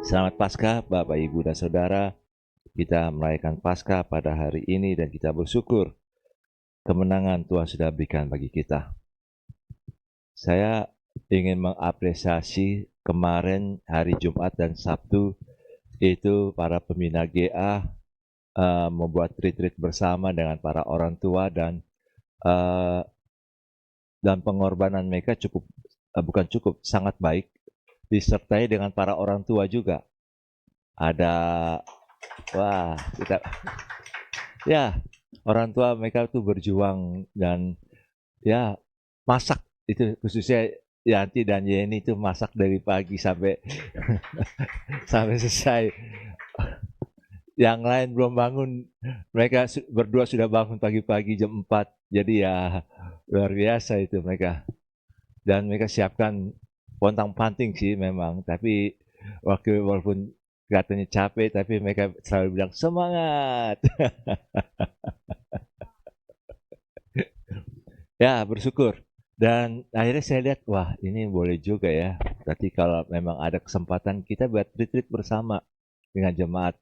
Selamat Paskah Bapak, Ibu, dan Saudara. Kita merayakan Paskah pada hari ini dan kita bersyukur kemenangan Tuhan sudah berikan bagi kita. Saya ingin mengapresiasi kemarin hari Jumat dan Sabtu itu para pembina GA membuat retreat bersama dengan para orang tua dan pengorbanan mereka sangat baik, disertai dengan para orang tua juga. Ada ya, orang tua mereka tuh berjuang dan ya masak itu, khususnya Yanti dan Yeni itu masak dari pagi sampai sampai selesai. Yang lain belum bangun, mereka berdua sudah bangun pagi-pagi jam 4. Jadi ya luar biasa itu mereka. Dan mereka siapkan pontang-panting sih memang, tapi walaupun katanya capek, tapi mereka selalu bilang semangat. Ya, bersyukur. Dan akhirnya saya lihat, wah ini boleh juga ya. Berarti kalau memang ada kesempatan kita buat retreat bersama dengan jemaat.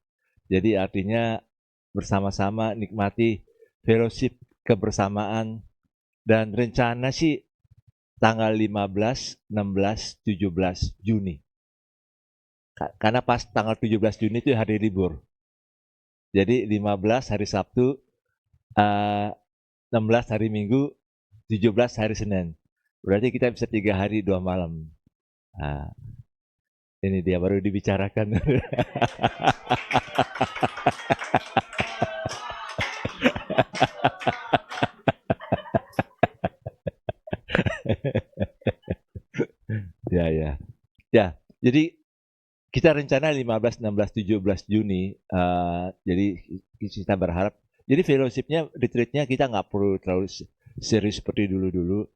Jadi artinya bersama-sama nikmati fellowship kebersamaan, dan rencana sih tanggal 15, 16, 17 Juni. Karena pas tanggal 17 Juni itu hari libur. Jadi 15 hari Sabtu, 16 hari Minggu, 17 hari Senin. Berarti kita bisa 3 hari 2 malam. Nah, ini dia baru dibicarakan. Ya. Jadi kita rencana 15, 16, 17 Juni. Jadi kita berharap. Jadi fellowship-nya, retreat-nya kita nggak perlu terlalu serius seperti dulu-dulu.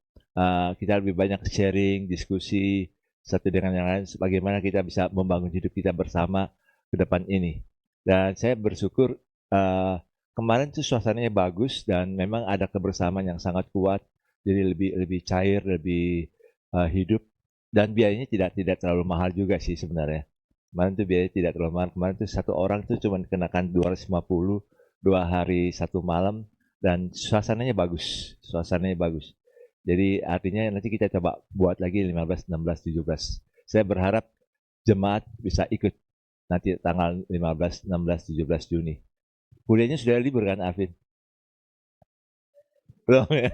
Kita lebih banyak sharing, diskusi satu dengan yang lain, bagaimana kita bisa membangun hidup kita bersama ke depan ini. Dan saya bersyukur kemarin tuh suasananya bagus dan memang ada kebersamaan yang sangat kuat. Jadi lebih cair, lebih hidup, dan biayanya tidak terlalu mahal juga sih sebenarnya. Kemarin tuh biayanya tidak terlalu mahal. Kemarin tuh satu orang tuh cuma dikenakan 250, 2 hari 1 malam, dan suasananya bagus. Jadi artinya nanti kita coba buat lagi 15, 16, 17. Saya berharap jemaat bisa ikut nanti tanggal 15, 16, 17 Juni. Kuliahnya sudah libur kan, Alvin? Belum ya?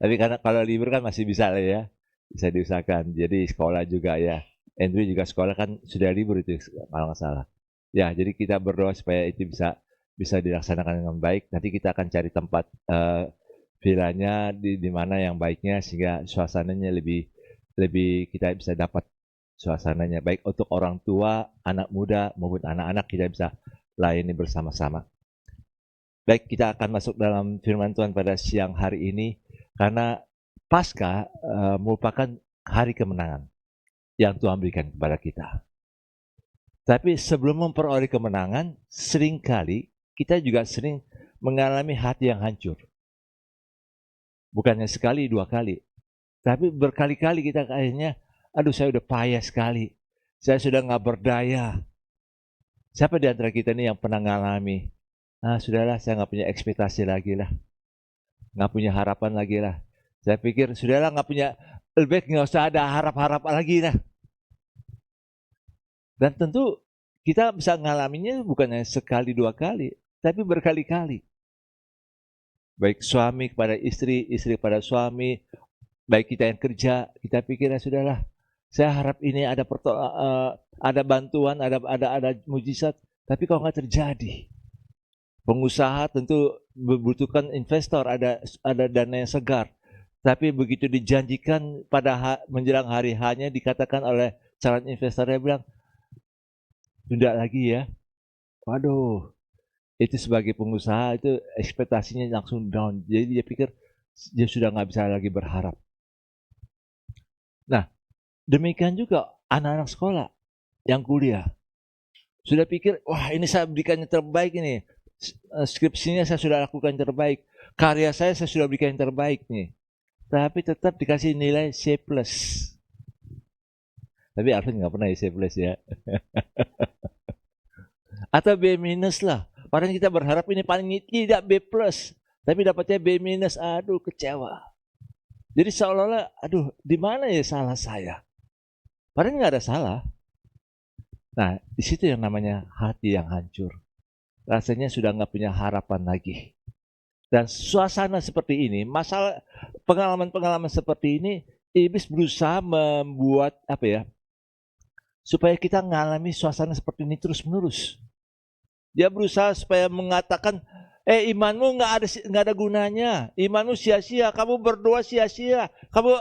Tapi karena kalau libur kan masih bisa lah ya. Bisa diusahakan. Jadi sekolah juga ya. Andrew juga sekolah kan sudah libur itu kalau nggak salah. Ya, jadi kita berdoa supaya itu bisa dilaksanakan dengan baik. Nanti kita akan cari tempat villanya di mana yang baiknya sehingga suasananya lebih kita bisa dapat suasananya baik untuk orang tua, anak muda maupun anak-anak, kita bisa layani bersama-sama. Baik, kita akan masuk dalam firman Tuhan pada siang hari ini karena Paskah merupakan hari kemenangan yang Tuhan berikan kepada kita. Tapi sebelum memperoleh kemenangan, seringkali kita juga sering mengalami hati yang hancur. Bukannya sekali, 2 kali. Tapi berkali-kali kita akhirnya, aduh saya udah payah sekali. Saya sudah nggak berdaya. Siapa di antara kita ini yang pernah mengalami? Sudahlah, saya nggak punya ekspektasi lagi lah. Nggak punya harapan lagi lah. Saya pikir, sudahlah nggak punya, lebih baik nggak usah ada harap-harap lagi lah. Dan tentu kita bisa mengalaminya bukan hanya sekali 2 kali, tapi berkali-kali. Baik suami kepada istri, istri kepada suami, baik kita yang kerja, kita pikir ya sudahlah, saya harap ini ada bantuan, ada mujizat, tapi kalau nggak terjadi, pengusaha tentu membutuhkan investor, ada dana yang segar, tapi begitu dijanjikan pada menjelang hari hanya dikatakan oleh calon investornya bilang, tunda lagi ya. Waduh, itu sebagai pengusaha itu ekspektasinya langsung down. Jadi dia pikir dia sudah nggak bisa lagi berharap. Nah, demikian juga anak-anak sekolah yang kuliah. Sudah pikir, wah ini saya berikan yang terbaik ini. Skripsinya saya sudah lakukan yang terbaik. Karya saya sudah berikan yang terbaik nih. Tapi tetap dikasih nilai C+. Tapi Alvin nggak pernah C+ ya. Atau B minus lah. Padahal kita berharap ini paling tidak B plus. Tapi dapatnya B minus, aduh kecewa. Jadi seolah-olah, aduh di mana ya salah saya? Padahal nggak ada salah. Nah, di situ yang namanya hati yang hancur. Rasanya sudah nggak punya harapan lagi. Dan suasana seperti ini, masalah pengalaman-pengalaman seperti ini, iblis berusaha membuat supaya kita mengalami suasana seperti ini terus-menerus. Dia berusaha supaya mengatakan, imanmu nggak ada gunanya, imanmu sia-sia, kamu berdoa sia-sia, kamu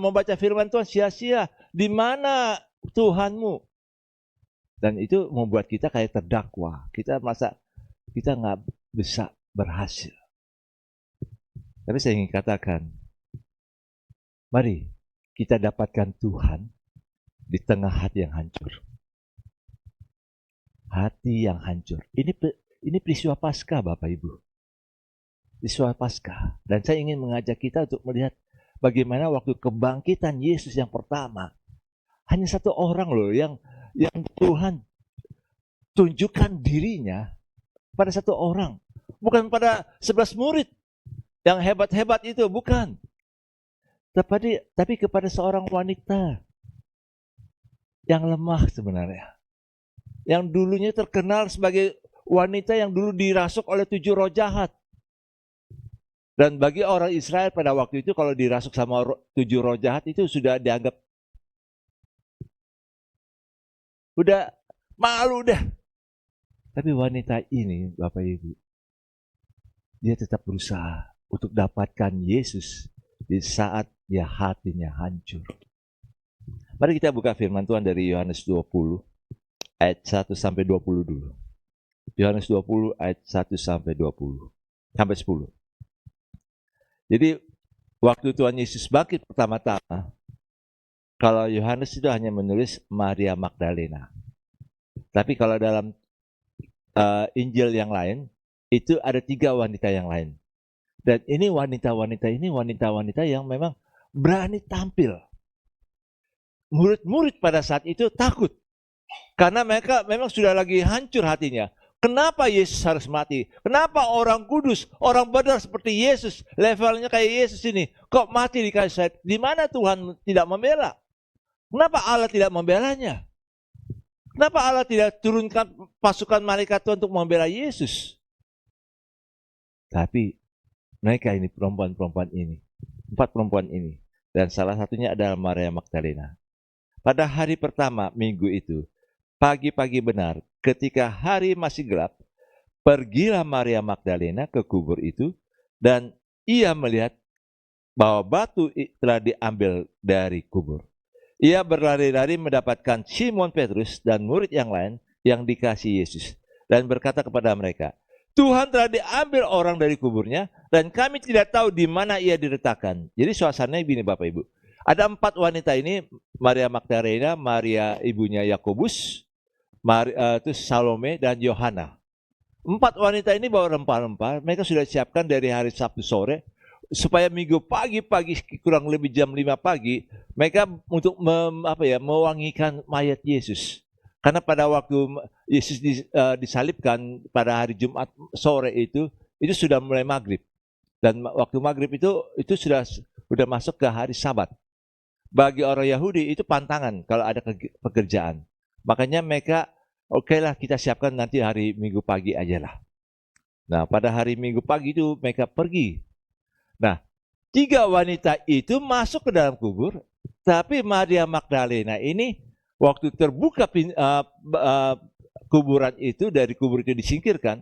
membaca firman Tuhan sia-sia. Di mana Tuhanmu? Dan itu membuat kita kayak terdakwa. Kita merasa kita nggak bisa berhasil. Tapi saya ingin katakan, mari kita dapatkan Tuhan di tengah hati yang hancur. Hati yang hancur. Ini peristiwa Paskah, Bapak Ibu. Peristiwa Paskah. Dan saya ingin mengajak kita untuk melihat bagaimana waktu kebangkitan Yesus yang pertama. Hanya satu orang loh yang Tuhan tunjukkan dirinya pada satu orang. Bukan pada 11 murid yang hebat-hebat itu, bukan. Tapi kepada seorang wanita yang lemah sebenarnya. Yang dulunya terkenal sebagai wanita yang dulu dirasuk oleh 7 roh jahat. Dan bagi orang Israel pada waktu itu kalau dirasuk sama 7 roh jahat itu sudah dianggap udah malu dah. Tapi wanita ini, Bapak Ibu, dia tetap berusaha untuk dapatkan Yesus di saat dia hatinya hancur. Mari kita buka firman Tuhan dari Yohanes 20 ayat 1 sampai 20 dulu. Yohanes 20 ayat 1 sampai 20 sampai 10. Jadi waktu Tuhan Yesus bangkit pertama-tama, kalau Yohanes itu hanya menulis Maria Magdalena. Tapi kalau dalam Injil yang lain, itu ada 3 wanita yang lain. Dan ini wanita-wanita yang memang berani tampil. Murid-murid pada saat itu takut. Karena mereka memang sudah lagi hancur hatinya. Kenapa Yesus harus mati? Kenapa orang kudus, orang benar seperti Yesus, levelnya kayak Yesus ini, kok mati di kayu salib? Di mana Tuhan tidak membela? Kenapa Allah tidak membelanya? Kenapa Allah tidak turunkan pasukan malaikat Tuhan untuk membela Yesus? Tapi mereka ini, perempuan-perempuan ini, 4 perempuan ini, dan salah satunya adalah Maria Magdalena. Pada hari pertama minggu itu, pagi-pagi benar, ketika hari masih gelap, pergilah Maria Magdalena ke kubur itu, dan ia melihat bahwa batu telah diambil dari kubur. Ia berlari-lari mendapatkan Simon Petrus dan murid yang lain yang dikasihi Yesus, dan berkata kepada mereka, Tuhan telah diambil orang dari kuburnya, dan kami tidak tahu di mana ia diletakkan. Jadi suasananya begini Bapak Ibu. Ada 4 wanita ini, Maria Magdalena, Maria ibunya Yakobus, terus Salome, dan Yohana. 4 wanita ini bawa rempah-rempah, mereka sudah siapkan dari hari Sabtu sore, supaya minggu pagi-pagi kurang lebih jam 5 pagi, mereka untuk mewangikan mayat Yesus. Karena pada waktu Yesus disalibkan pada hari Jumat sore itu sudah mulai maghrib. Dan waktu maghrib itu sudah masuk ke hari Sabat. Bagi orang Yahudi itu pantangan kalau ada pekerjaan. Makanya mereka, okelah kita siapkan nanti hari Minggu pagi aja lah. Nah pada hari Minggu pagi itu mereka pergi. Nah 3 wanita itu masuk ke dalam kubur. Tapi Maria Magdalena ini waktu terbuka kuburan itu, dari kubur itu disingkirkan,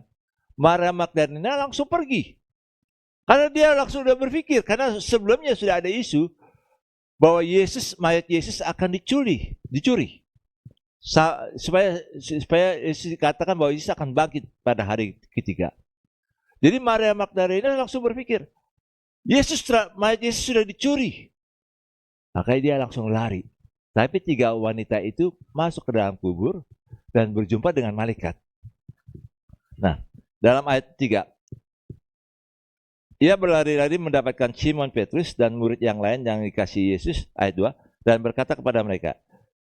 Maria Magdalena langsung pergi. Karena dia langsung sudah berpikir, karena sebelumnya sudah ada isu bahwa mayat Yesus akan dicuri. Supaya Yesus dikatakan bahwa Yesus akan bangkit pada hari ketiga. Jadi Maria Magdalena langsung berpikir, mayat Yesus sudah dicuri. Makanya dia langsung lari. Tapi 3 wanita itu masuk ke dalam kubur dan berjumpa dengan malaikat. Nah, dalam ayat 3, ia berlari-lari mendapatkan Simon Petrus dan murid yang lain yang dikasihi Yesus, ayat 2, dan berkata kepada mereka,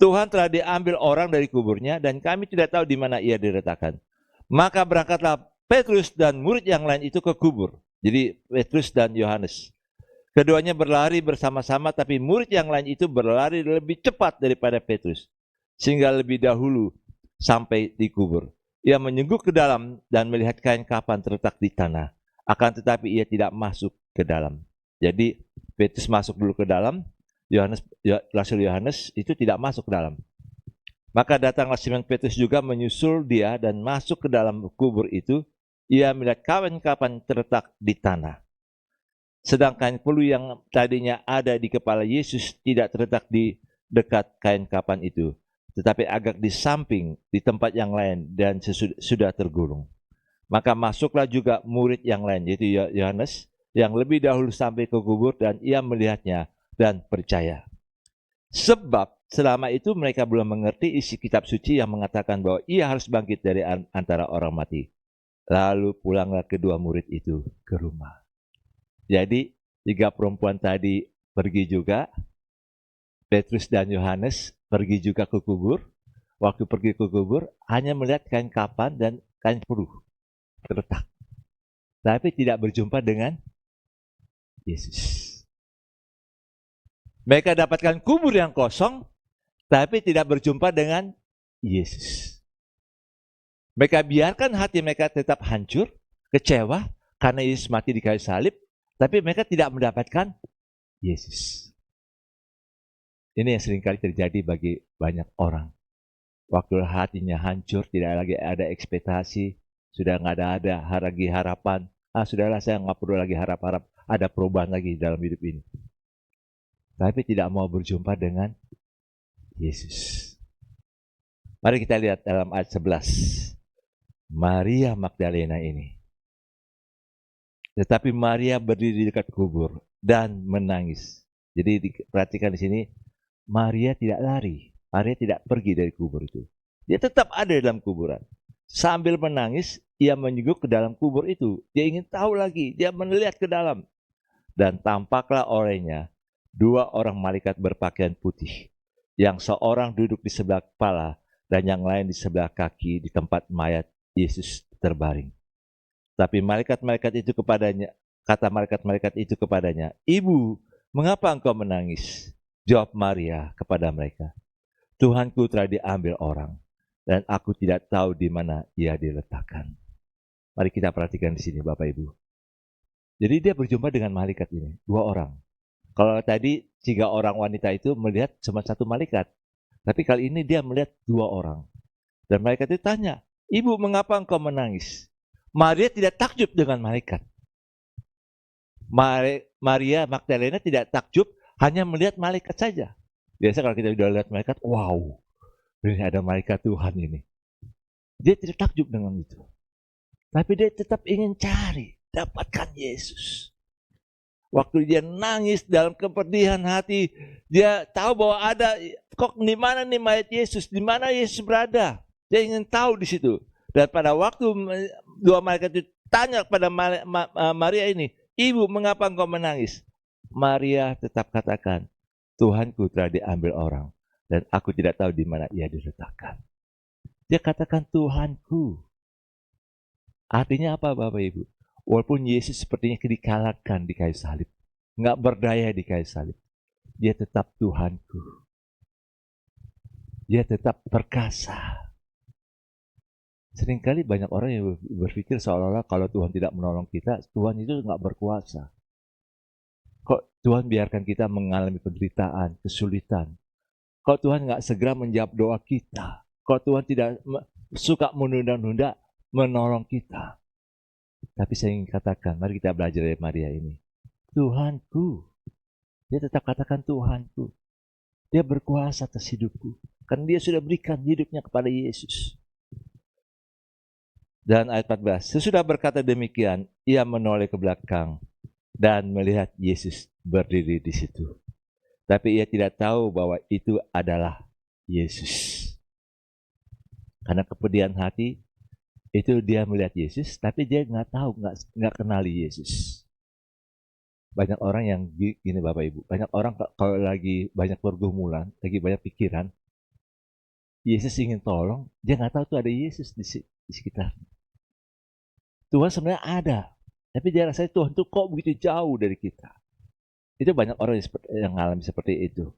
Tuhan telah diambil orang dari kuburnya dan kami tidak tahu di mana ia diletakkan. Maka berangkatlah Petrus dan murid yang lain itu ke kubur. Jadi Petrus dan Yohanes. Keduanya berlari bersama-sama, tapi murid yang lain itu berlari lebih cepat daripada Petrus, sehingga lebih dahulu sampai di kubur. Ia menyenggut ke dalam dan melihat kain kafan terletak di tanah. Akan tetapi ia tidak masuk ke dalam. Jadi Petrus masuk dulu ke dalam, Rasul Yohanes itu tidak masuk ke dalam. Maka datanglah Simon Petrus juga menyusul dia dan masuk ke dalam kubur itu. Ia melihat kain kafan terletak di tanah. Sedangkan pelu yang tadinya ada di kepala Yesus tidak terletak di dekat kain kafan itu, tetapi agak di samping di tempat yang lain dan sudah tergulung. Maka masuklah juga murid yang lain, yaitu Yohanes, yang lebih dahulu sampai ke kubur dan ia melihatnya dan percaya. Sebab selama itu mereka belum mengerti isi kitab suci yang mengatakan bahwa ia harus bangkit dari antara orang mati. Lalu pulanglah kedua murid itu ke rumah. Jadi 3 perempuan tadi pergi juga, Petrus dan Yohanes pergi juga ke kubur. Waktu pergi ke kubur hanya melihat kain kafan dan kain peluh terletak, tapi tidak berjumpa dengan Yesus. Mereka dapatkan kubur yang kosong, tapi tidak berjumpa dengan Yesus. Mereka biarkan hati mereka tetap hancur, kecewa karena Yesus mati di kayu salib, tapi mereka tidak mendapatkan Yesus. Ini yang seringkali terjadi bagi banyak orang. Waktu hatinya hancur, tidak lagi ada ekspektasi, sudah nggak ada lagi harapan. Sudahlah, saya nggak perlu lagi harap-harap ada perubahan lagi dalam hidup ini. Tapi tidak mau berjumpa dengan Yesus. Mari kita lihat dalam ayat 11. Maria Magdalena ini. Tetapi Maria berdiri di dekat kubur dan menangis. Jadi diperhatikan di sini, Maria tidak lari. Maria tidak pergi dari kubur itu. Dia tetap ada dalam kuburan. Sambil menangis, ia menyenggut ke dalam kubur itu. Dia ingin tahu lagi, dia melihat ke dalam. Dan tampaklah olehnya 2 orang malaikat berpakaian putih, yang seorang duduk di sebelah kepala dan yang lain di sebelah kaki di tempat mayat Yesus terbaring. Tapi malaikat-malaikat itu kepadanya, kata malaikat-malaikat itu kepadanya, "Ibu, mengapa engkau menangis?" Jawab Maria kepada mereka, "Tuhanku telah diambil orang, dan aku tidak tahu di mana ia diletakkan." Mari kita perhatikan di sini, Bapak Ibu. Jadi dia berjumpa dengan malaikat ini, 2 orang. Kalau tadi 3 orang wanita itu melihat cuma 1 malaikat, tapi kali ini dia melihat 2 orang. Dan malaikat itu tanya, "Ibu, mengapa engkau menangis?" Maria tidak takjub dengan malaikat. Maria Magdalena tidak takjub, hanya melihat malaikat saja. Biasa kalau kita sudah lihat malaikat, wow, ini ada malaikat Tuhan ini. Dia tidak takjub dengan itu. Tapi dia tetap ingin cari, dapatkan Yesus. Waktu dia nangis dalam kepedihan hati, dia tahu bahwa ada, kok di mana nih mayat Yesus, di mana Yesus berada. Dia ingin tahu di situ. Dan pada waktu 2 malaikat itu tanya kepada Maria ini, "Ibu, mengapa engkau menangis?" Maria tetap katakan, "Tuhanku telah diambil orang, dan aku tidak tahu di mana ia diletakkan." Dia katakan Tuhanku. Artinya apa, Bapak Ibu? Walaupun Yesus sepertinya dikalahkan di kayu salib, nggak berdaya di kayu salib, dia tetap Tuhanku. Dia tetap perkasa. Seringkali banyak orang yang berpikir seolah-olah kalau Tuhan tidak menolong kita, Tuhan itu nggak berkuasa. Kok Tuhan biarkan kita mengalami penderitaan, kesulitan? Kok Tuhan nggak segera menjawab doa kita? Kok Tuhan tidak suka menunda-nunda menolong kita? Tapi saya ingin katakan, mari kita belajar dari Maria ini. Tuhanku. Dia tetap katakan Tuhanku. Dia berkuasa atas hidupku. Karena dia sudah berikan hidupnya kepada Yesus. Dan ayat 14. Sesudah berkata demikian, ia menoleh ke belakang dan melihat Yesus berdiri di situ. Tapi ia tidak tahu bahwa itu adalah Yesus. Karena kepedihan hati, itu dia melihat Yesus, tapi dia nggak tahu, nggak kenali Yesus. Banyak orang yang gini, Bapak Ibu, banyak orang kalau lagi banyak pergumulan, lagi banyak pikiran, Yesus ingin tolong, dia nggak tahu tuh ada Yesus di sekitar. Tuhan sebenarnya ada, tapi dia rasanya Tuhan tuh kok begitu jauh dari kita. Itu banyak orang yang mengalami seperti itu.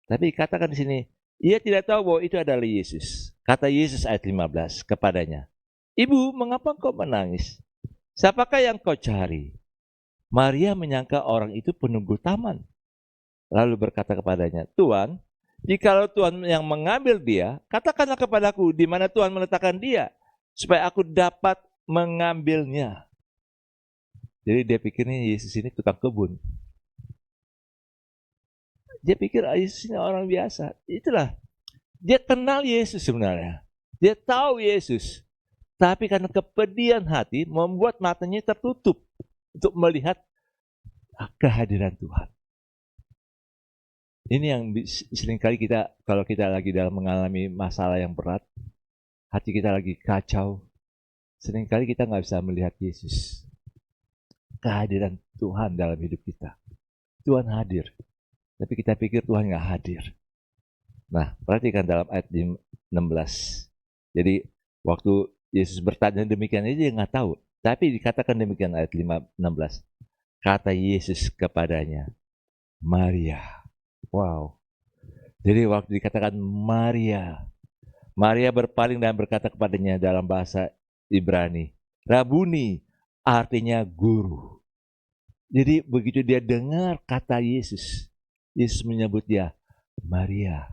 Tapi katakan di sini, ia tidak tahu bahwa itu adalah Yesus. Kata Yesus ayat 15 kepadanya, "Ibu, mengapa kau menangis? Siapakah yang kau cari?" Maria menyangka orang itu penunggu taman. Lalu berkata kepadanya, "Tuan, jikalau Tuhan yang mengambil dia, katakanlah kepadaku di mana Tuhan meletakkan dia, supaya aku dapat mengambilnya." Jadi dia pikirnya Yesus ini tukang kebun. Dia pikir Yesus ini orang biasa. Itulah, dia kenal Yesus sebenarnya. Dia tahu Yesus. Tapi karena kepedihan hati membuat matanya tertutup untuk melihat kehadiran Tuhan. Ini yang seringkali kita, kalau kita lagi dalam mengalami masalah yang berat, hati kita lagi kacau, seringkali kita nggak bisa melihat Yesus. Kehadiran Tuhan dalam hidup kita. Tuhan hadir, tapi kita pikir Tuhan nggak hadir. Nah, perhatikan dalam ayat 16. Jadi, waktu Yesus bertanya demikian aja dia nggak tahu. Tapi dikatakan demikian ayat 16. Kata Yesus kepadanya, "Maria." Wow. Jadi waktu dikatakan Maria, Maria berpaling dan berkata kepadanya dalam bahasa Ibrani, "Rabuni," artinya guru. Jadi begitu dia dengar kata Yesus, Yesus menyebut dia Maria.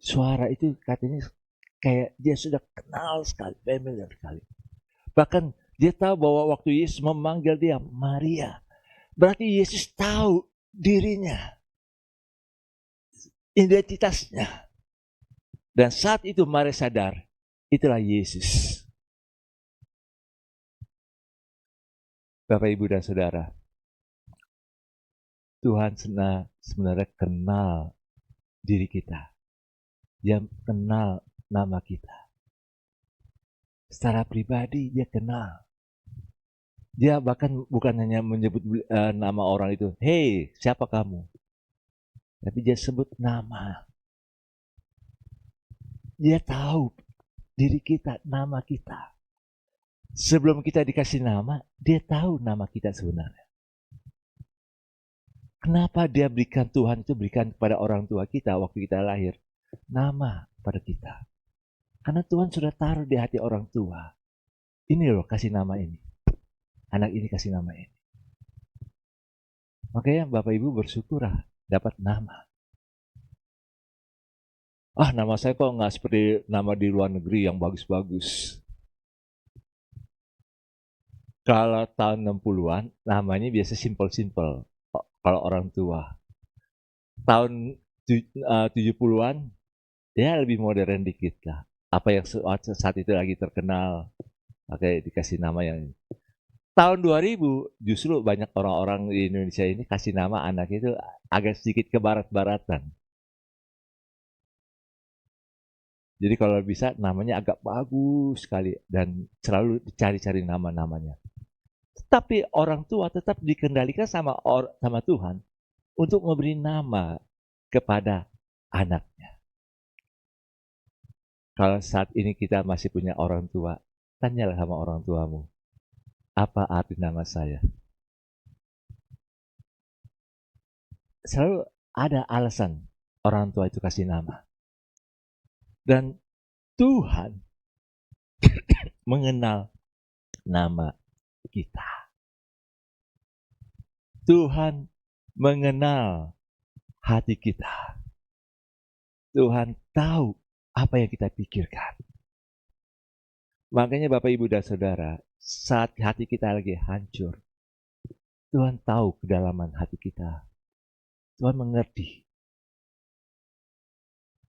Suara itu katanya kayak dia sudah kenal sekali, familiar sekali. Bahkan dia tahu bahwa waktu Yesus memanggil dia Maria, berarti Yesus tahu dirinya, identitasnya. Dan saat itu Maria sadar, itulah Yesus. Bapak, Ibu, dan Saudara, Tuhan sebenarnya kenal diri kita. Dia kenal nama kita. Secara pribadi dia kenal. Dia bahkan bukan hanya menyebut nama orang itu, "Hei, siapa kamu?" Tapi dia sebut nama. Dia tahu diri kita, nama kita. Sebelum kita dikasih nama, dia tahu nama kita sebenarnya. Kenapa dia berikan, Tuhan itu berikan kepada orang tua kita waktu kita lahir nama pada kita? Karena Tuhan sudah taruh di hati orang tua. Ini loh kasih nama ini. Anak ini kasih nama ini. Makanya Bapak Ibu bersyukurlah dapat nama. Nama saya kok nggak seperti nama di luar negeri yang bagus-bagus. Kalau tahun 60-an, namanya biasa simple-simple. Kalau orang tua. Tahun 70-an, ya lebih modern dikit lah. Apa yang saat itu lagi terkenal, makanya dikasih nama yang ini. Tahun 2000, justru banyak orang-orang di Indonesia ini kasih nama anak itu agak sedikit ke barat-baratan. Jadi kalau bisa namanya agak bagus sekali dan selalu dicari-cari nama-namanya. Tapi orang tua tetap dikendalikan sama Tuhan untuk memberi nama kepada anaknya. Kalau saat ini kita masih punya orang tua, tanyalah sama orang tuamu, apa arti nama saya? Selalu ada alasan orang tua itu kasih nama. Dan Tuhan mengenal nama kita. Tuhan mengenal hati kita. Tuhan tahu apa yang kita pikirkan. Makanya Bapak, Ibu, dan Saudara, saat hati kita lagi hancur, Tuhan tahu kedalaman hati kita. Tuhan mengerti.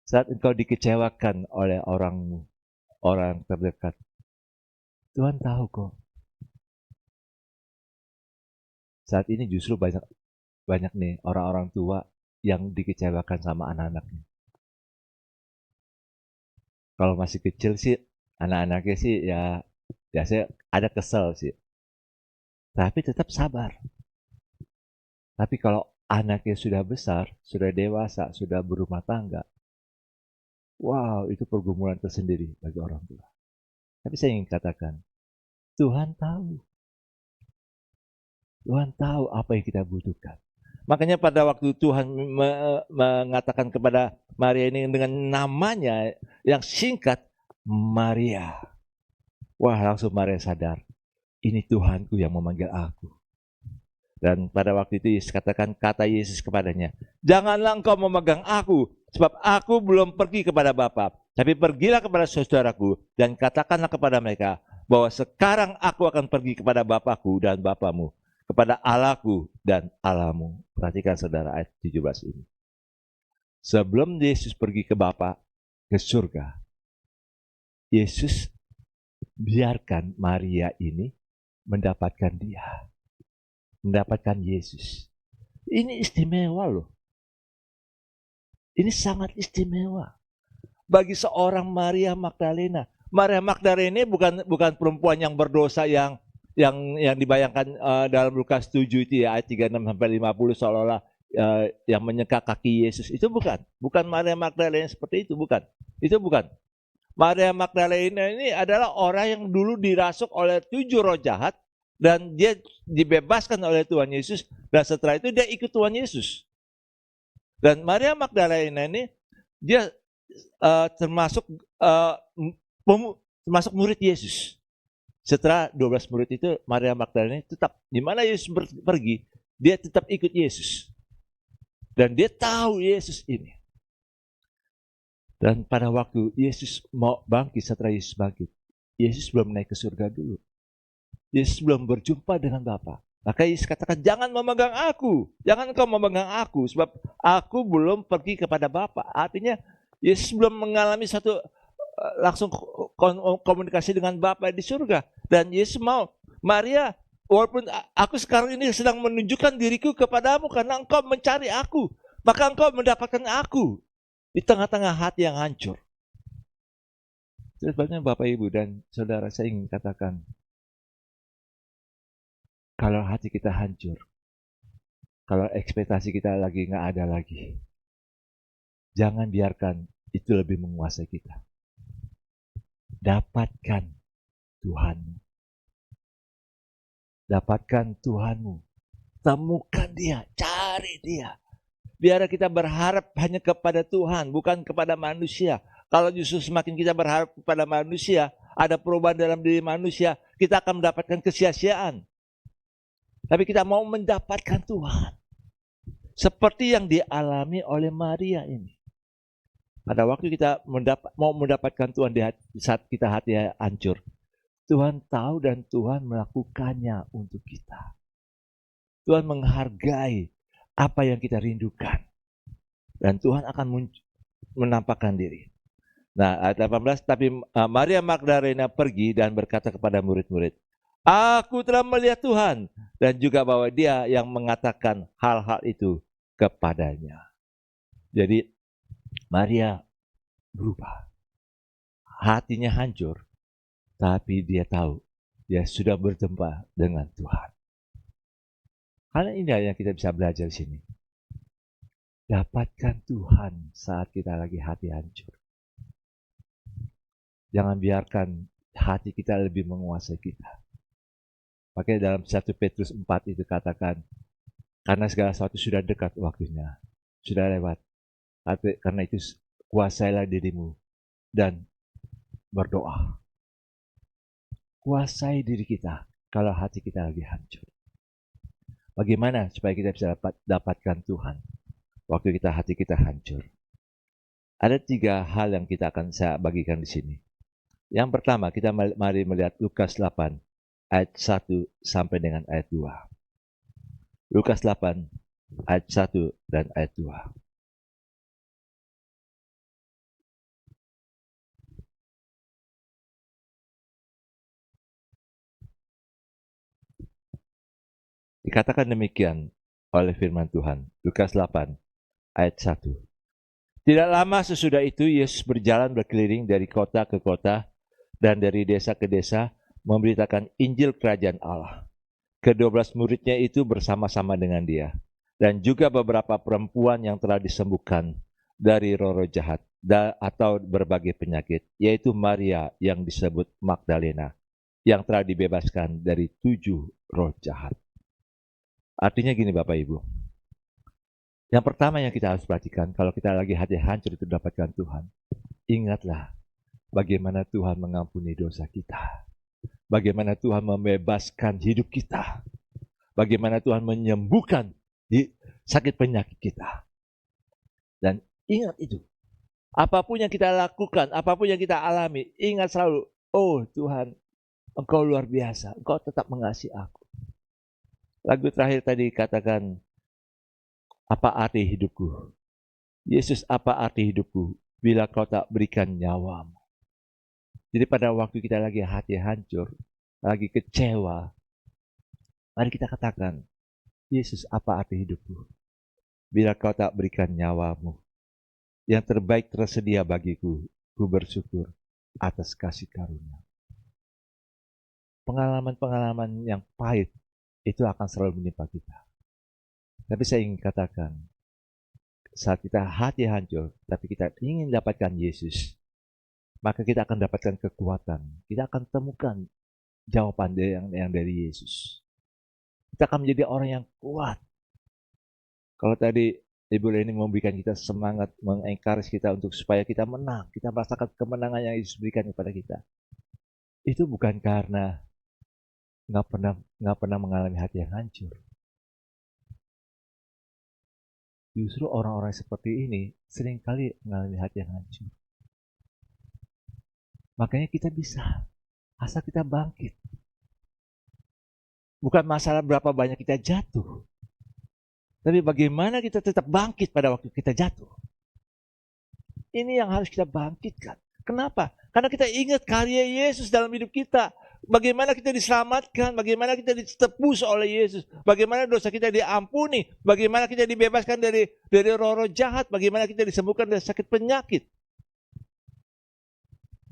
Saat engkau dikecewakan oleh orang terdekat, Tuhan tahu kok. Saat ini justru banyak nih orang-orang tua yang dikecewakan sama anak-anaknya. Kalau masih kecil sih, anak-anaknya sih ya biasanya ada kesel sih. Tapi tetap sabar. Tapi kalau anaknya sudah besar, sudah dewasa, sudah berumah tangga, Wow, itu pergumulan tersendiri bagi orang tua. Tapi saya ingin katakan, Tuhan tahu. Tuhan tahu apa yang kita butuhkan. Makanya pada waktu Tuhan mengatakan kepada Maria ini dengan namanya yang singkat, Maria. Wah, langsung Maria sadar, ini Tuhanku yang memanggil aku. Dan pada waktu itu Yesus katakan, kata Yesus kepadanya, janganlah engkau memegang aku, sebab aku belum pergi kepada Bapa. Tapi pergilah kepada saudaraku dan katakanlah kepada mereka bahwa sekarang aku akan pergi kepada Bapakku dan Bapamu, kepada Allahku dan Allahmu. Perhatikan saudara ayat 17 ini. Sebelum Yesus pergi ke Bapa, ke surga, Yesus biarkan Maria ini mendapatkan dia. Mendapatkan Yesus. Ini istimewa loh. Ini sangat istimewa. Bagi seorang Maria Magdalena. Maria Magdalena bukan perempuan yang berdosa yang dibayangkan dalam Lukas 7 itu ya, ayat 36 sampai 50 seolah-olah yang menyeka kaki Yesus. Itu bukan. Bukan Maria Magdalena seperti itu, bukan. Itu bukan. Maria Magdalena ini adalah orang yang dulu dirasuk oleh 7 roh jahat dan dia dibebaskan oleh Tuhan Yesus dan setelah itu dia ikut Tuhan Yesus. Dan Maria Magdalena ini dia termasuk murid Yesus. Setelah 12 murid itu, Maria Magdalena tetap di mana Yesus pergi, dia tetap ikut Yesus. Dan dia tahu Yesus ini. Dan pada waktu Yesus mau bangkit, setelah Yesus bangkit, Yesus belum naik ke surga dulu. Yesus belum berjumpa dengan Bapa. Maka Yesus katakan, jangan memegang aku. Jangan kau memegang aku, sebab aku belum pergi kepada Bapa. Artinya, Yesus belum mengalami satu langsung komunikasi dengan Bapa di surga. Dan Yesus mau, Maria, walaupun aku sekarang ini sedang menunjukkan diriku kepadamu karena engkau mencari aku, maka engkau mendapatkan aku di tengah-tengah hati yang hancur. Sebabnya Bapak Ibu dan Saudara, saya ingin katakan, kalau hati kita hancur, kalau ekspektasi kita lagi nggak ada lagi, jangan biarkan itu lebih menguasai kita. Dapatkan Tuhanmu. Dapatkan Tuhanmu. Temukan dia, cari dia. Biar kita berharap hanya kepada Tuhan, bukan kepada manusia. Kalau justru semakin kita berharap kepada manusia, ada perubahan dalam diri manusia, kita akan mendapatkan kesia-siaan. Tapi kita mau mendapatkan Tuhan. Seperti yang dialami oleh Maria ini. Pada waktu kita mau mendapatkan Tuhan di saat kita hati hancur, Tuhan tahu dan Tuhan melakukannya untuk kita. Tuhan menghargai apa yang kita rindukan. Dan Tuhan akan menampakkan diri. Nah, ayat 18, tapi Maria Magdalena pergi dan berkata kepada murid-murid, aku telah melihat Tuhan, dan juga bahwa dia yang mengatakan hal-hal itu kepadanya. Jadi Maria berubah. Hatinya hancur, tapi dia tahu dia sudah berjumpa dengan Tuhan. Hal ini yang kita bisa belajar di sini. Dapatkan Tuhan saat kita lagi hati hancur. Jangan biarkan hati kita lebih menguasai kita. Makanya dalam 1 Petrus 4 itu katakan, karena segala sesuatu sudah dekat waktunya, sudah lewat. Karena itu kuasailah dirimu dan berdoa. Kuasai diri kita kalau hati kita lagi hancur. Bagaimana supaya kita bisa dapatkan Tuhan waktu hati kita hancur? Ada 3 hal yang kita akan saya bagikan di sini. Yang pertama, kita mari melihat Lukas 8 ayat 1 sampai dengan ayat 2. Lukas 8 ayat 1 dan ayat 2. Dikatakan demikian oleh firman Tuhan. Lukas 8 ayat 1. Tidak lama sesudah itu Yesus berjalan berkeliling dari kota ke kota dan dari desa ke desa memberitakan Injil Kerajaan Allah. Ke-12 muridnya itu bersama-sama dengan dia. Dan juga beberapa perempuan yang telah disembuhkan dari roh-roh jahat atau berbagai penyakit, yaitu Maria yang disebut Magdalena, yang telah dibebaskan dari 7 roh jahat. Artinya gini Bapak Ibu, yang pertama yang kita harus perhatikan kalau kita lagi hati hancur itu dapatkan Tuhan, ingatlah bagaimana Tuhan mengampuni dosa kita, bagaimana Tuhan membebaskan hidup kita, bagaimana Tuhan menyembuhkan sakit penyakit kita. Dan ingat itu, apapun yang kita lakukan, apapun yang kita alami, ingat selalu, oh Tuhan, Engkau luar biasa, Engkau tetap mengasihi aku. Lagu terakhir tadi katakan, apa arti hidupku? Yesus, apa arti hidupku bila kau tak berikan nyawamu? Jadi pada waktu kita lagi hati hancur, lagi kecewa, mari kita katakan, Yesus, apa arti hidupku bila kau tak berikan nyawamu? Yang terbaik tersedia bagiku, ku bersyukur atas kasih karunia. Pengalaman-pengalaman yang pahit itu akan selalu menimpa kita. Tapi saya ingin katakan, saat kita hati hancur, tapi kita ingin dapatkan Yesus, maka kita akan dapatkan kekuatan. Kita akan temukan jawaban yang dari Yesus. Kita akan menjadi orang yang kuat. Kalau tadi Ibu Leni memberikan kita semangat, mengencourage kita untuk supaya kita menang, kita merasakan kemenangan yang Yesus berikan kepada kita. Itu bukan karena nggak pernah mengalami hati yang hancur. Justru orang-orang seperti ini seringkali mengalami hati yang hancur. Makanya kita bisa, asal kita bangkit. Bukan masalah berapa banyak kita jatuh, tapi bagaimana kita tetap bangkit pada waktu kita jatuh. Ini yang harus kita bangkitkan. Kenapa? Karena kita ingat karya Yesus dalam hidup kita. Bagaimana kita diselamatkan, bagaimana kita ditebus oleh Yesus, bagaimana dosa kita diampuni, bagaimana kita dibebaskan dari roh-roh jahat, bagaimana kita disembuhkan dari sakit penyakit.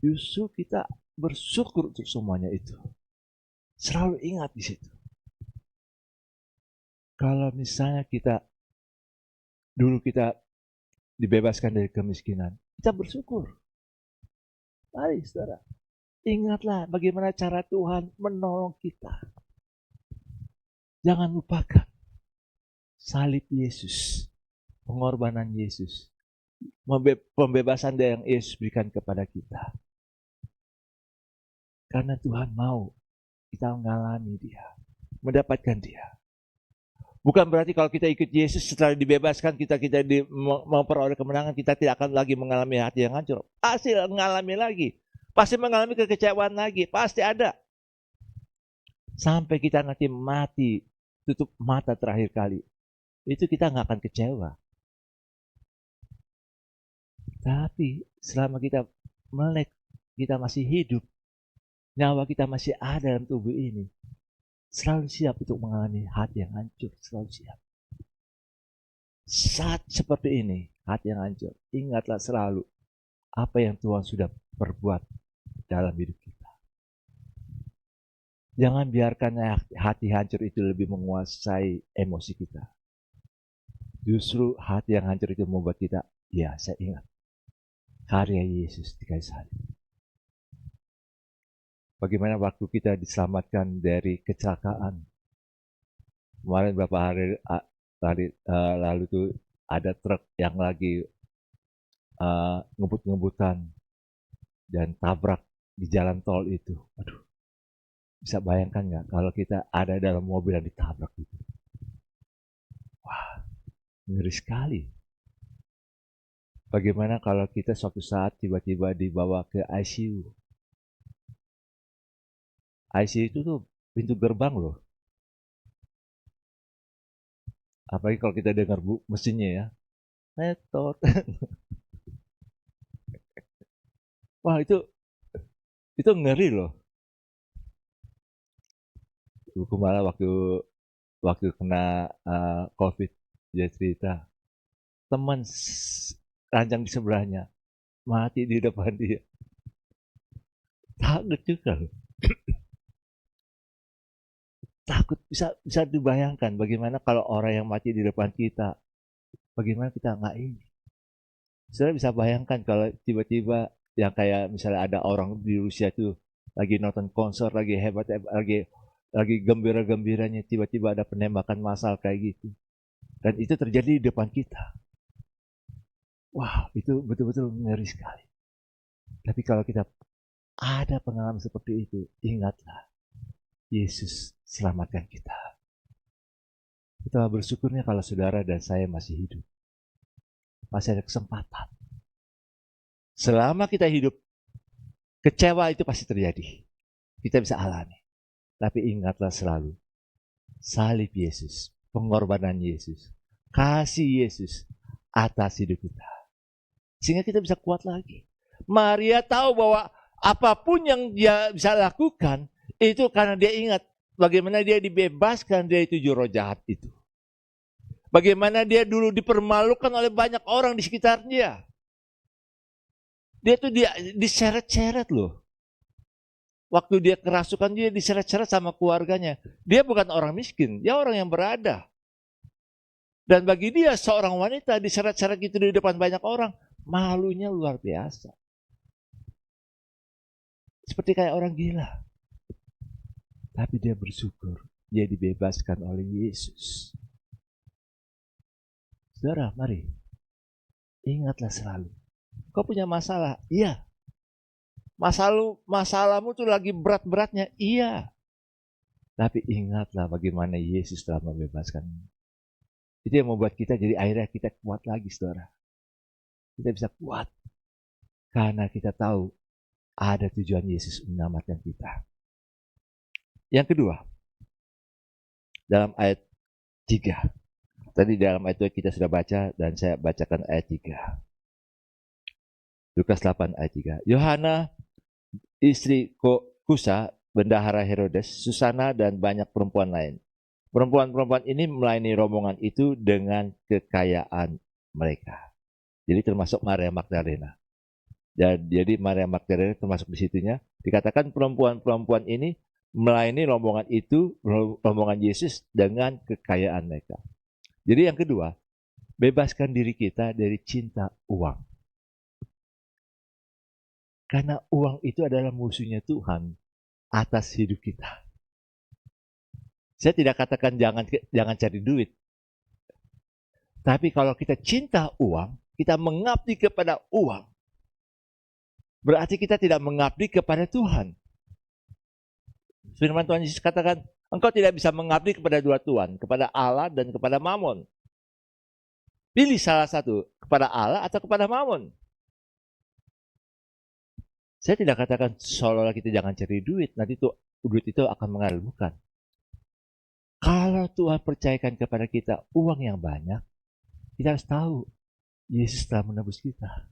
Justru kita bersyukur untuk semuanya itu. Selalu ingat di situ. Kalau misalnya dulu kita dibebaskan dari kemiskinan, kita bersyukur. Mari saudara, ingatlah bagaimana cara Tuhan menolong kita. Jangan lupakan salib Yesus, pengorbanan Yesus, pembebasan yang Yesus berikan kepada kita. Karena Tuhan mau kita mengalami Dia, mendapatkan Dia. Bukan berarti kalau kita ikut Yesus setelah dibebaskan kita memperoleh kemenangan, kita tidak akan lagi mengalami hati yang hancur. Pasti mengalami lagi. Pasti mengalami kekecewaan lagi, pasti ada. Sampai kita nanti mati, tutup mata terakhir kali. Itu kita nggak akan kecewa. Tapi selama kita melek, kita masih hidup, nyawa kita masih ada dalam tubuh ini, selalu siap untuk mengalami hati yang hancur, selalu siap. Saat seperti ini, hati yang hancur, ingatlah selalu apa yang Tuhan sudah perbuat dalam hidup kita. Jangan biarkan hati hancur itu lebih menguasai emosi kita. Justru hati yang hancur itu membuat kita, ya saya ingat karya Yesus di kayu salib. Bagaimana waktu kita diselamatkan dari kecelakaan. Kemarin beberapa hari lalu tuh ada truk yang lagi ngebut-ngebutan dan tabrak di jalan tol itu. Aduh, bisa bayangkan nggak kalau kita ada dalam mobil yang ditabrak itu? Wah, ngeri sekali. Bagaimana kalau kita suatu saat tiba-tiba dibawa ke ICU? ICU itu tuh pintu gerbang loh. Apalagi kalau kita dengar mesinnya ya. Netot. Wah, itu ngeri loh. Aku malah waktu kena COVID, dia cerita teman ranjang di sebelahnya mati di depan dia. Takut juga loh. Takut, bisa dibayangkan bagaimana kalau orang yang mati di depan kita, bagaimana kita nggak ini. Saudara bisa bayangkan kalau tiba-tiba yang kayak misalnya ada orang di Rusia tuh lagi nonton konser, lagi hebat, lagi gembira-gembiranya, tiba-tiba ada penembakan massal kayak gitu. Dan itu terjadi di depan kita. Wah, itu betul-betul ngeri sekali. Tapi kalau kita ada pengalaman seperti itu, ingatlah, Yesus selamatkan kita. Kita bersyukurnya kalau saudara dan saya masih hidup. Masih ada kesempatan. Selama kita hidup, kecewa itu pasti terjadi. Kita bisa alami. Tapi ingatlah selalu, salib Yesus, pengorbanan Yesus, kasih Yesus atas hidup kita. Sehingga kita bisa kuat lagi. Maria tahu bahwa apapun yang dia bisa lakukan, itu karena dia ingat bagaimana dia dibebaskan dari 7 roh jahat itu. Bagaimana dia dulu dipermalukan oleh banyak orang di sekitar dia. Dia tuh diseret-seret loh. Waktu dia kerasukan, dia diseret-seret sama keluarganya. Dia bukan orang miskin, dia orang yang berada. Dan bagi dia seorang wanita diseret-seret gitu di depan banyak orang, malunya luar biasa. Seperti kayak orang gila. Tapi dia bersyukur, dia dibebaskan oleh Yesus. Saudara, mari. Ingatlah selalu. Kau punya masalah? Iya. Masalahmu tuh lagi berat-beratnya? Iya. Tapi ingatlah bagaimana Yesus telah membebaskan. Itu yang membuat kita jadi akhirnya kita kuat lagi, saudara. Kita bisa kuat. Karena kita tahu ada tujuan Yesus menyelamatkan kita. Yang kedua, dalam ayat 3. Tadi dalam ayat 2 kita sudah baca dan saya bacakan ayat 3. Lukas 8 ayat 3. Yohana, istri Kusa, bendahara Herodes, Susana, dan banyak perempuan lain. Perempuan-perempuan ini melayani rombongan itu dengan kekayaan mereka. Jadi termasuk Maria Magdalena. Jadi Maria Magdalena termasuk di situnya. Dikatakan perempuan-perempuan ini melayani rombongan itu, rombongan Yesus dengan kekayaan mereka. Jadi yang kedua, bebaskan diri kita dari cinta uang. Karena uang itu adalah musuhnya Tuhan atas hidup kita. Saya tidak katakan jangan cari duit. Tapi kalau kita cinta uang, kita mengabdi kepada uang. Berarti kita tidak mengabdi kepada Tuhan. Firman Tuhan Yesus katakan, engkau tidak bisa mengabdi kepada dua Tuhan, kepada Allah dan kepada Mamon. Pilih salah satu, kepada Allah atau kepada Mamon. Saya tidak katakan seolah-olah kita jangan cari duit, nanti duit itu akan mengalir, bukan. Kalau Tuhan percayakan kepada kita uang yang banyak, kita harus tahu Yesus telah menebus kita.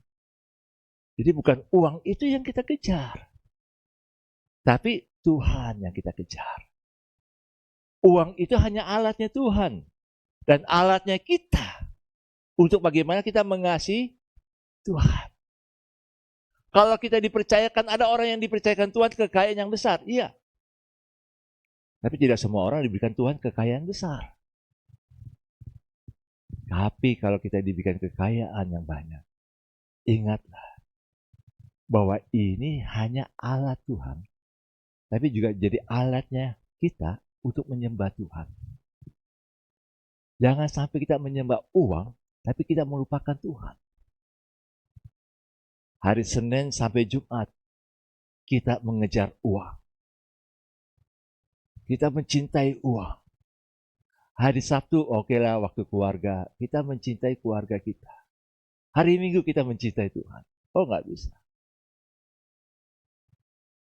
Jadi bukan uang itu yang kita kejar, tapi Tuhan yang kita kejar. Uang itu hanya alatnya Tuhan. Dan alatnya kita untuk bagaimana kita mengasihi Tuhan. Kalau kita dipercayakan, ada orang yang dipercayakan Tuhan kekayaan yang besar. Iya. Tapi tidak semua orang diberikan Tuhan kekayaan besar. Tapi kalau kita diberikan kekayaan yang banyak, ingatlah bahwa ini hanya alat Tuhan. Tapi juga jadi alatnya kita untuk menyembah Tuhan. Jangan sampai kita menyembah uang, tapi kita melupakan Tuhan. Hari Senin sampai Jumat, kita mengejar uang. Kita mencintai uang. Hari Sabtu, oke lah, waktu keluarga. Kita mencintai keluarga kita. Hari Minggu kita mencintai Tuhan. Oh, nggak bisa.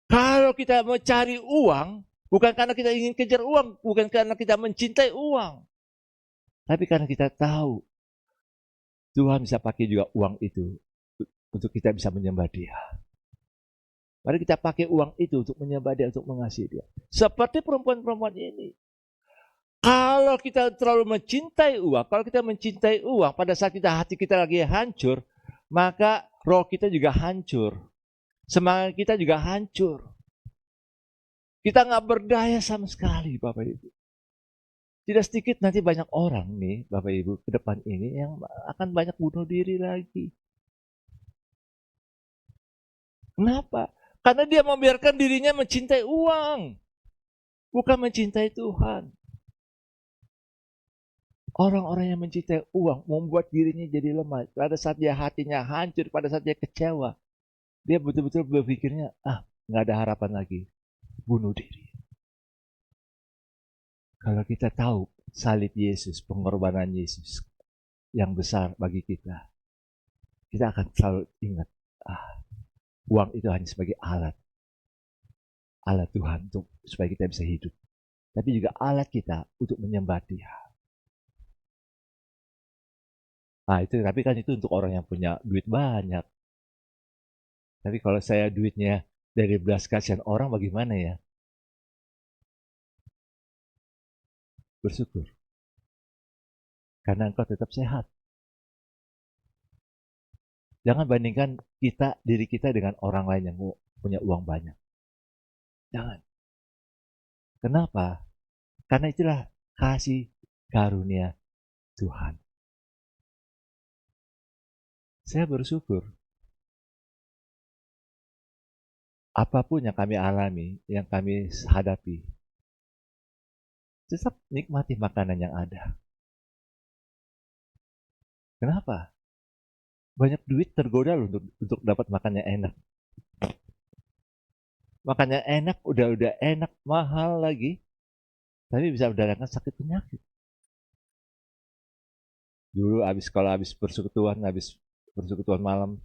Kalau kita mencari uang, bukan karena kita ingin kejar uang, bukan karena kita mencintai uang. Tapi karena kita tahu, Tuhan bisa pakai juga uang itu untuk kita bisa menyembah Dia. Mari kita pakai uang itu untuk menyembah Dia, untuk mengasihi Dia. Seperti perempuan-perempuan ini. Kalau kita terlalu mencintai uang, kalau kita mencintai uang, pada saat hati kita lagi hancur, maka roh kita juga hancur. Semangat kita juga hancur. Kita nggak berdaya sama sekali, Bapak Ibu. Tidak sedikit nanti banyak orang nih, Bapak Ibu, ke depan ini yang akan banyak bunuh diri lagi. Kenapa? Karena dia membiarkan dirinya mencintai uang, bukan mencintai Tuhan. Orang-orang yang mencintai uang membuat dirinya jadi lemah. Pada saat dia hatinya hancur, pada saat dia kecewa, dia betul-betul berpikirnya, nggak ada harapan lagi, bunuh diri. Kalau kita tahu salib Yesus, pengorbanan Yesus yang besar bagi kita akan selalu ingat, uang itu hanya sebagai alat Tuhan untuk supaya kita bisa hidup. Tapi juga alat kita untuk menyembah Dia. Tapi kan itu untuk orang yang punya duit banyak. Tapi kalau saya duitnya dari belas kasihan orang, bagaimana ya? Bersyukur. Karena engkau tetap sehat. Jangan bandingkan diri kita dengan orang lain yang punya uang banyak. Jangan. Kenapa? Karena itulah kasih karunia Tuhan. Saya bersyukur. Apapun yang kami alami, yang kami hadapi, tetap nikmati makanan yang ada. Kenapa? Banyak duit tergoda loh untuk dapat makannya enak. Makannya enak, udah enak, mahal lagi. Tapi bisa mendatangkan sakit penyakit. Dulu kalau habis persekutuan malam,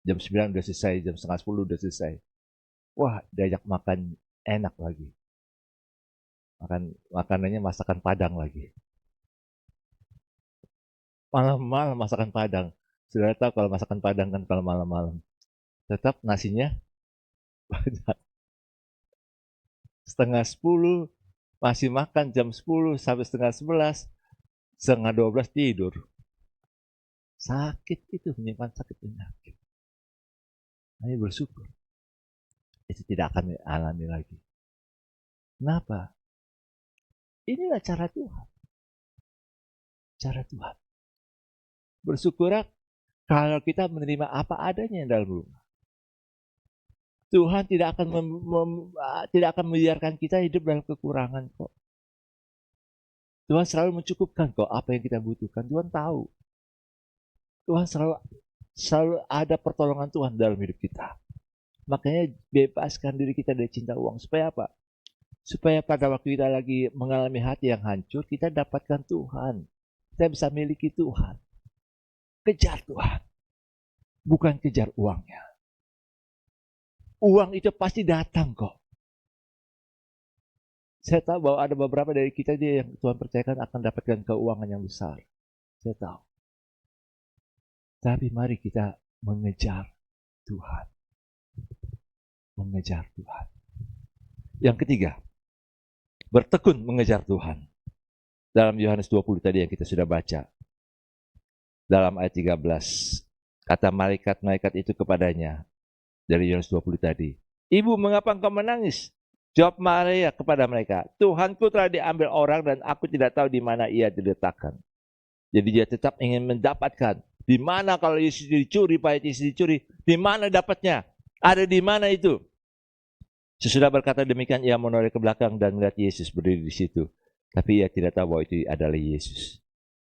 jam 9 udah selesai, jam setengah 10 udah selesai. Wah, diajak makan enak lagi. Makanannya masakan Padang lagi. Malam-malam masakan Padang. Saudara tahu kalau masakan Padang kan kalau malam-malam. Tetap nasinya banyak. Setengah 10 masih makan, jam 10 sampai setengah 11, setengah 12 tidur. Sakit itu menyimpan sakit penyakit. Hanya bersyukur. Itu tidak akan alami lagi. Kenapa? Inilah cara Tuhan. Cara Tuhan. Bersyukurlah kalau kita menerima apa adanya dalam rumah. Tuhan tidak akan membiarkan kita hidup dalam kekurangan kok. Tuhan selalu mencukupkan kok apa yang kita butuhkan. Tuhan tahu. Tuhan selalu ada pertolongan Tuhan dalam hidup kita. Makanya bebaskan diri kita dari cinta uang. Supaya apa? Supaya pada waktu kita lagi mengalami hati yang hancur, kita dapatkan Tuhan. Kita bisa miliki Tuhan. Kejar Tuhan. Bukan kejar uangnya. Uang itu pasti datang kok. Saya tahu bahwa ada beberapa dari kita dia yang Tuhan percayakan akan dapatkan keuangan yang besar. Saya tahu. Tapi mari kita mengejar Tuhan. Mengejar Tuhan. Yang ketiga, bertekun mengejar Tuhan. Dalam Yohanes 20 tadi yang kita sudah baca. Dalam ayat 13, kata malaikat-malaikat itu kepadanya, dari Yohanes 20 tadi, "Ibu, mengapa engkau menangis?" Jawab Maria kepada mereka, "Tuhanku telah diambil orang dan aku tidak tahu di mana ia diletakkan." Jadi dia tetap ingin mendapatkan. Di mana kalau Yesus dicuri, Pak Yesus dicuri, di mana dapatnya? Ada di mana itu? Sesudah berkata demikian, ia menoleh ke belakang dan melihat Yesus berdiri di situ. Tapi ia tidak tahu bahwa itu adalah Yesus.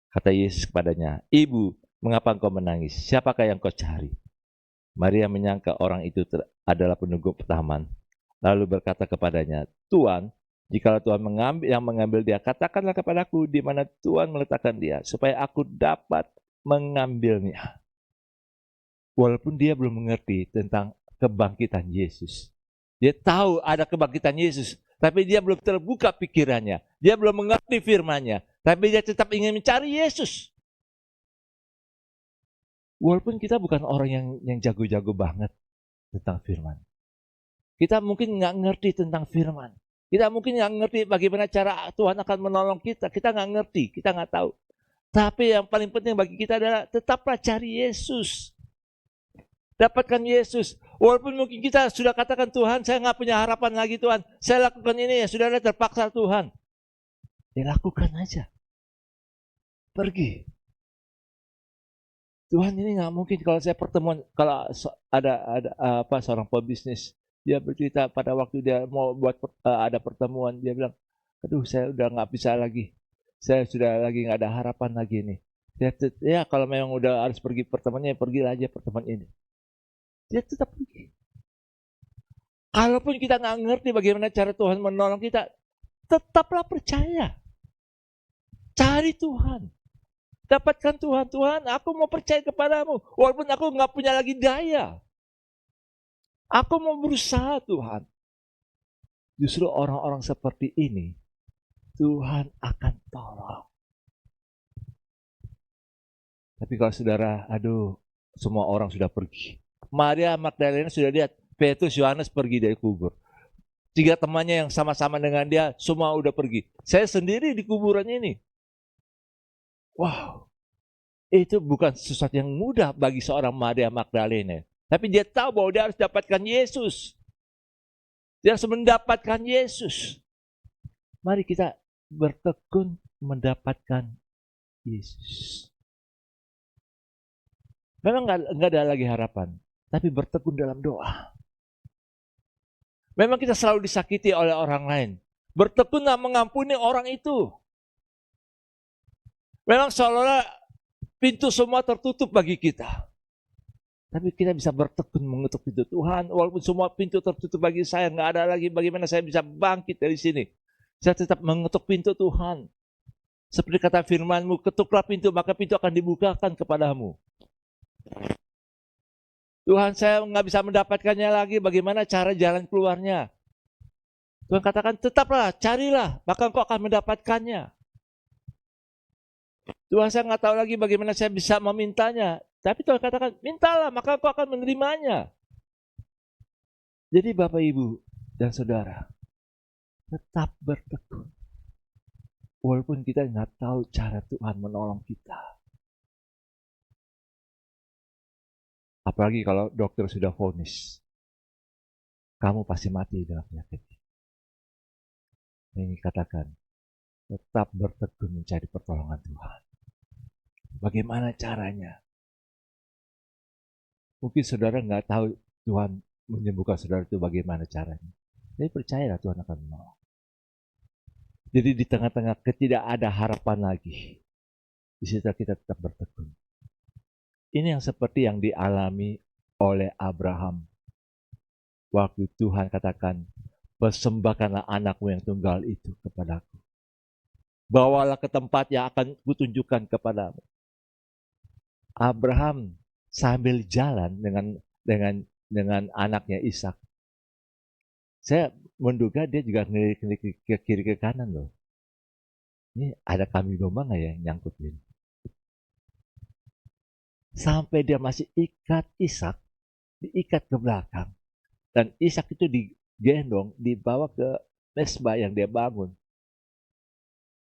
Kata Yesus kepadanya, "Ibu, mengapa engkau menangis? Siapakah yang kau cari?" Maria menyangka orang itu adalah penunggu taman. Lalu berkata kepadanya, "Tuan, jikalau Tuhan mengambil dia, katakanlah kepadaku di mana Tuhan meletakkan dia, supaya aku dapat mengambilnya." Walaupun dia belum mengerti tentang kebangkitan Yesus. Dia tahu ada kebangkitan Yesus, tapi dia belum terbuka pikirannya. Dia belum mengerti firman-Nya, tapi dia tetap ingin mencari Yesus. Walaupun kita bukan orang yang jago-jago banget tentang firman. Kita mungkin nggak ngerti tentang firman. Kita mungkin nggak ngerti bagaimana cara Tuhan akan menolong kita. Kita nggak ngerti, kita nggak tahu. Tapi yang paling penting bagi kita adalah tetaplah cari Yesus. Dapatkan Yesus. Walaupun mungkin kita sudah katakan, "Tuhan, saya nggak punya harapan lagi Tuhan. Saya lakukan ini ya, sudah terpaksa Tuhan." Ya lakukan aja. Pergi. Tuhan ini nggak mungkin kalau saya pertemuan, kalau ada seorang pebisnis, dia bercerita pada waktu dia mau buat ada pertemuan, dia bilang, aduh saya udah nggak bisa lagi, saya sudah lagi nggak ada harapan lagi nih. Ya kalau memang udah harus pergi pertemuannya, pergilah aja pertemuan ini. Dia tetap pergi. Kalaupun kita nggak ngerti bagaimana cara Tuhan menolong kita, tetaplah percaya. Cari Tuhan. Dapatkan Tuhan. Tuhan, aku mau percaya kepadamu. Walaupun aku nggak punya lagi daya. Aku mau berusaha Tuhan. Justru orang-orang seperti ini, Tuhan akan tolong. Tapi kalau saudara, aduh, semua orang sudah pergi. Maria Magdalena sudah lihat, Petrus, Yohanes pergi dari kubur. 3 temannya yang sama-sama dengan dia, semua udah pergi. Saya sendiri di kuburan ini. Wow, itu bukan sesuatu yang mudah bagi seorang Maria Magdalena. Tapi dia tahu bahwa dia harus dapatkan Yesus. Dia harus mendapatkan Yesus. Mari kita bertekun mendapatkan Yesus. Memang nggak ada lagi harapan, tapi bertekun dalam doa. Memang kita selalu disakiti oleh orang lain. Bertekunlah mengampuni orang itu. Memang seolah-olah pintu semua tertutup bagi kita. Tapi kita bisa bertekun mengetuk pintu Tuhan. Walaupun semua pintu tertutup bagi saya, nggak ada lagi bagaimana saya bisa bangkit dari sini. Saya tetap mengetuk pintu Tuhan. Seperti kata firman-Mu, ketuklah pintu, maka pintu akan dibukakan kepadamu. Tuhan, saya nggak bisa mendapatkannya lagi, bagaimana cara jalan keluarnya? Tuhan katakan, tetaplah, carilah, maka engkau akan mendapatkannya. Tuhan, saya nggak tahu lagi bagaimana saya bisa memintanya. Tapi Tuhan katakan, mintalah, maka engkau akan menerimanya. Jadi Bapak, Ibu, dan Saudara, tetap bertekun. Walaupun kita nggak tahu cara Tuhan menolong kita. Apalagi kalau dokter sudah vonis, kamu pasti mati dalam penyakit. Ini katakan, tetap bertekun mencari pertolongan Tuhan. Bagaimana caranya? Mungkin saudara nggak tahu Tuhan menyembuhkan saudara itu bagaimana caranya. Tapi percayalah Tuhan akan menolong. Jadi di tengah-tengah ketidak ada harapan lagi, di situ kita tetap bertekun. Ini yang seperti yang dialami oleh Abraham. Waktu Tuhan katakan, persembahkanlah anakmu yang tunggal itu kepadaku. Bawalah ke tempat yang akan kutunjukkan kepadamu. Abraham sambil jalan dengan anaknya Ishak. Saya menduga dia juga ngelirik ke kiri ke kanan loh. Ini ada kambing domba nggak ya yang nyangkut ini? Sampai dia masih ikat Ishak, diikat ke belakang. Dan Ishak itu digendong, dibawa ke mesbah yang dia bangun.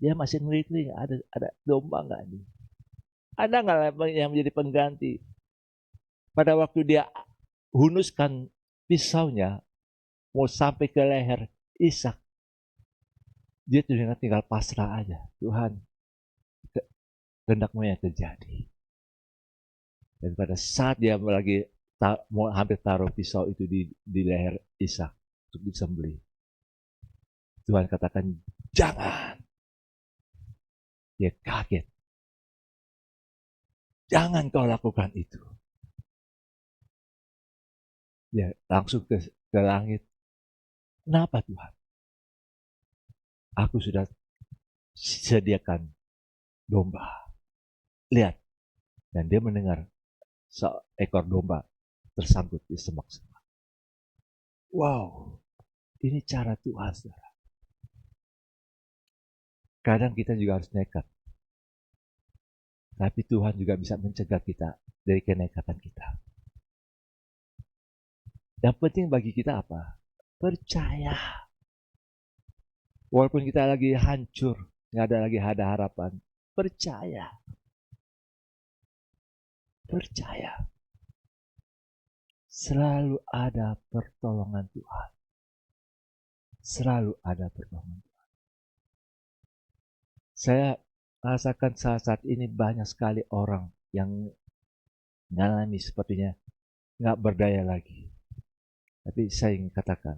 Dia masih ngelirik, ada domba nggak nih? Ada nggak yang menjadi pengganti? Pada waktu dia hunuskan pisaunya, mau sampai ke leher Ishak, dia tinggal pasrah aja. Tuhan, kehendakmu yang terjadi. Dan pada saat dia lagi mau hampir taruh pisau itu di leher Ishak untuk disembelih, Tuhan katakan, jangan. Dia kaget. Jangan kau lakukan itu. Dia langsung ke langit. Kenapa Tuhan? Aku sudah sediakan domba. Lihat. Dan dia mendengar seekor domba tersangkut di semak-semak. Wow. Ini cara Tuhan, saudara. Kadang kita juga harus nekat. Tapi Tuhan juga bisa mencegah kita dari kenekatan kita. Yang penting bagi kita apa? Percaya. Walaupun kita lagi hancur, nggak ada harapan. Percaya. Percaya. Selalu ada pertolongan Tuhan. Selalu ada pertolongan Tuhan. Saya rasakan saat ini banyak sekali orang yang mengalami sepertinya nggak berdaya lagi. Tapi saya ingin katakan,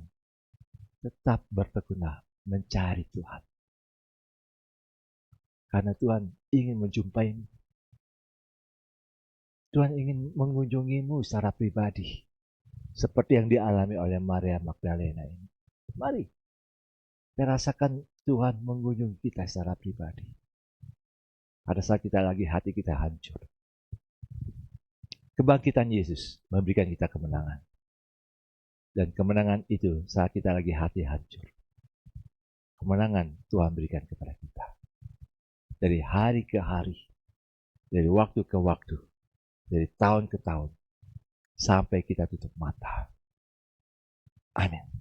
tetap bertekunlah mencari Tuhan. Karena Tuhan ingin menjumpaimu. Tuhan ingin mengunjungimu secara pribadi. Seperti yang dialami oleh Maria Magdalena ini. Mari, kita rasakan Tuhan mengunjungi kita secara pribadi. Pada saat kita lagi hati kita hancur. Kebangkitan Yesus memberikan kita kemenangan. Dan kemenangan itu saat kita lagi hati hancur. Kemenangan Tuhan berikan kepada kita. Dari hari ke hari, dari waktu ke waktu, dari tahun ke tahun, sampai kita tutup mata. Amin.